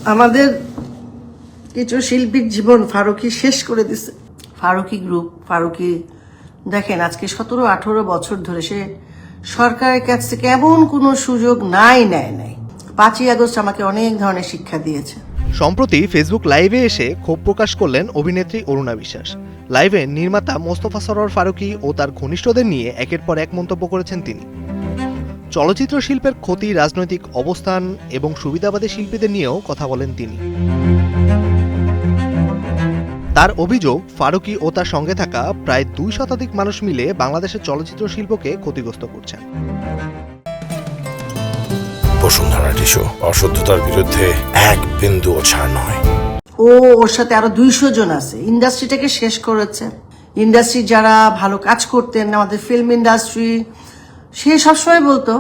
আমাদের কিছু শিল্পীর জীবন ফারুকি শেষ করে দিছে। ফারুকি গ্রুপ, ফারুকি দেখেন আজকে 17-18 বছর ধরে সে সরকারের কাছ থেকে এমন কোনো সুযোগ নেয় নাই। 5ই আগস্ট আমাকে অনেক ধরনের শিক্ষা দিয়েছে। সম্প্রতি ফেসবুক লাইভে এসে ক্ষোভ প্রকাশ করলেন অভিনেত্রী অরুণা বিশ্বাস। লাইভে নির্মাতা মোস্তফা সরোয়ার ফারুকী ও তার ঘনিষ্ঠদের নিয়ে একের পর এক মন্তব্য করেছেন তিনি। চলচ্চিত্র শিল্পের ক্ষতি, রাজনৈতিক অবস্থান এবং সুবিধাবাদী শিল্পীদের নিয়েও কথা বলেন তিনি। তার অভিযোগ, ফারুকী ও তার সঙ্গে থাকা প্রায় 2 শতাধিক মানুষ মিলে বাংলাদেশের চলচ্চিত্র শিল্পকে ক্ষতিগ্রস্ত করছেন। বসুন্ধরা টিস্যু অশুদ্ধতার বিরুদ্ধে এক বিন্দুও ছাড় নয়। ওর সাথে আরো 200 জন আছে। ইন্ডাস্ট্রিটাকে শেষ করেছে। ইন্ডাস্ট্রি যারা ভালো কাজ করতেন, আমাদের ফিল্ম ইন্ডাস্ট্রি, সে সবসময় বলতো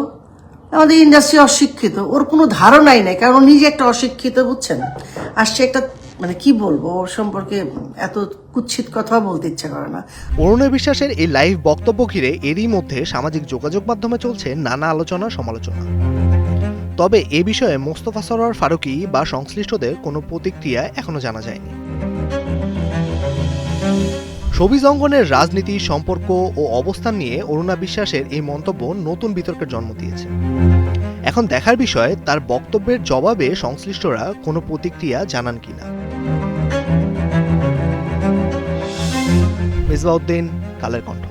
আমাদের ইন্ডাস্ট্রি অশিক্ষিত। ওর কোনো ধারণাই নাই, কারণ নিজে একটা অশিক্ষিত, বুঝছেন। আর সে একটা কি বলবো ওর সম্পর্কে, এত কুৎসিত কথা বলতে ইচ্ছা করে না। অরুণা বিশ্বাসের এই লাইভ বক্তব্য ঘিরে এরই মধ্যে সামাজিক যোগাযোগ মাধ্যমে চলছে নানা আলোচনা সমালোচনা। তবে এ বিষয়ে মোস্তফা সরোয়ার ফারুকী বা সংশ্লিষ্টদের কোনো প্রতিক্রিয়া এখনো জানা যায়নি। শোবিজ অঙ্গনের রাজনীতি, সম্পর্ক ও অবস্থান নিয়ে অরুণা বিশ্বাসের এই মন্তব্য নতুন বিতর্কের জন্ম দিয়েছে। এখন দেখার বিষয় তার বক্তব্যের জবাবে সংশ্লিষ্টরা কোনো প্রতিক্রিয়া জানান কিনা। মিসবাউদ্দিন, কালের কণ্ঠ।